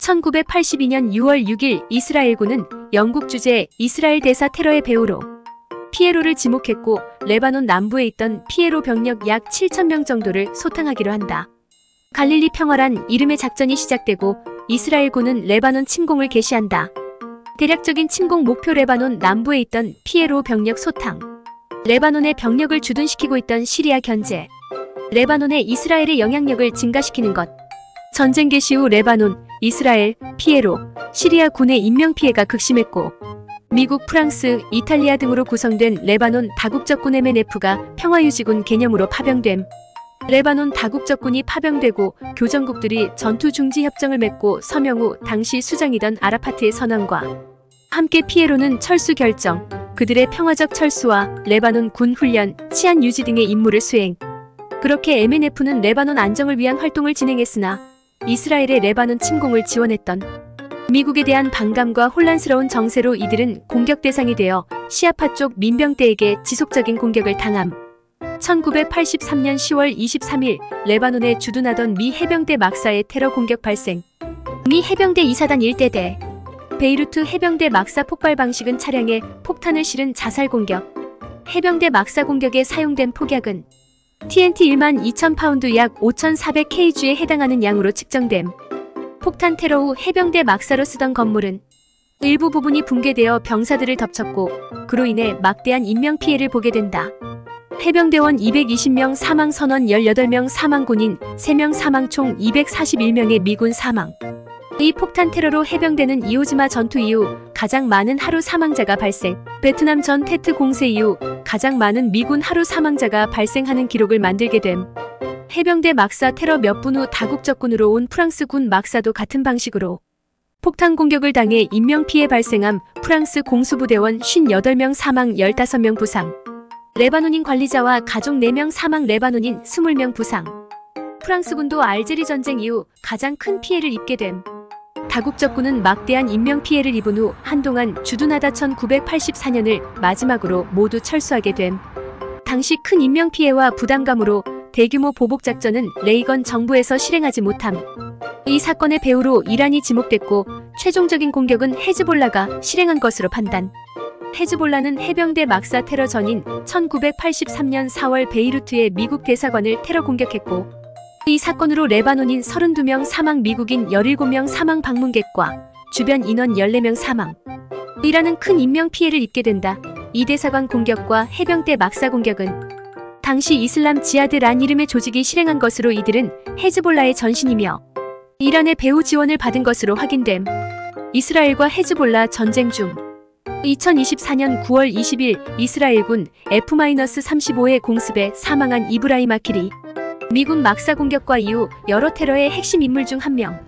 1982년 6월 6일 이스라엘군은 영국 주재 이스라엘 대사 테러의 배후로 피에로를 지목했고 레바논 남부에 있던 피에로 병력 약 7,000명 정도를 소탕하기로 한다. 갈릴리 평화란 이름의 작전이 시작되고 이스라엘군은 레바논 침공을 개시한다. 대략적인 침공 목표 레바논 남부에 있던 피에로 병력 소탕, 레바논의 병력을 주둔시키고 있던 시리아 견제, 레바논의 이스라엘의 영향력을 증가시키는 것. 전쟁 개시 후 레바논, 이스라엘, 피에로, 시리아 군의 인명피해가 극심했고 미국, 프랑스, 이탈리아 등으로 구성된 레바논 다국적군 MNF가 평화유지군 개념으로 파병됨. 레바논 다국적군이 파병되고 교전국들이 전투중지협정을 맺고 서명 후 당시 수장이던 아라파트의 선언과 함께 피에로는 철수 결정, 그들의 평화적 철수와 레바논 군 훈련, 치안 유지 등의 임무를 수행. 그렇게 MNF는 레바논 안정을 위한 활동을 진행했으나 이스라엘의 레바논 침공을 지원했던 미국에 대한 반감과 혼란스러운 정세로 이들은 공격 대상이 되어 시아파 쪽 민병대에게 지속적인 공격을 당함. 1983년 10월 23일 레바논에 주둔하던 미 해병대 막사의 테러 공격 발생. 미 해병대 이사단 일대대 베이루트 해병대 막사 폭발 방식은 차량에 폭탄을 실은 자살 공격. 해병대 막사 공격에 사용된 폭약은 TNT 1만 2,000파운드 약 5,400kg에 해당하는 양으로 측정됨. 폭탄 테러 후 해병대 막사로 쓰던 건물은 일부 부분이 붕괴되어 병사들을 덮쳤고 그로 인해 막대한 인명피해를 보게 된다. 해병대원 220명 사망, 선원 18명 사망, 군인 3명 사망, 총 241명의 미군 사망. 이 폭탄 테러로 해병대는 이오지마 전투 이후 가장 많은 하루 사망자가 발생, 베트남 전 테트 공세 이후 가장 많은 미군 하루 사망자가 발생하는 기록을 만들게 됨. 해병대 막사 테러 몇 분 후 다국적군으로 온 프랑스군 막사도 같은 방식으로 폭탄 공격을 당해 인명피해 발생함. 프랑스 공수부대원 58명 사망, 15명 부상. 레바논인 관리자와 가족 4명 사망, 레바논인 20명 부상. 프랑스군도 알제리 전쟁 이후 가장 큰 피해를 입게 됨. 다국적군은 막대한 인명피해를 입은 후 한동안 주둔하다 1984년을 마지막으로 모두 철수하게 됨. 당시 큰 인명피해와 부담감으로 대규모 보복작전은 레이건 정부에서 실행하지 못함. 이 사건의 배후로 이란이 지목됐고 최종적인 공격은 헤즈볼라가 실행한 것으로 판단. 헤즈볼라는 해병대 막사 테러 전인 1983년 4월 베이루트의 미국 대사관을 테러 공격했고 이 사건으로 레바논인 32명 사망, 미국인 17명 사망, 방문객과 주변 인원 14명 사망. 이란은 큰 인명피해를 입게 된다. 이 대사관 공격과 해병대 막사 공격은 당시 이슬람 지하드란 이름의 조직이 실행한 것으로 이들은 헤즈볼라의 전신이며 이란의 배후 지원을 받은 것으로 확인됨. 이스라엘과 헤즈볼라 전쟁 중 2024년 9월 20일 이스라엘군 F-35의 공습에 사망한 이브라임 아키리. 미군 막사 공격과 이후 여러 테러의 핵심 인물 중 한 명.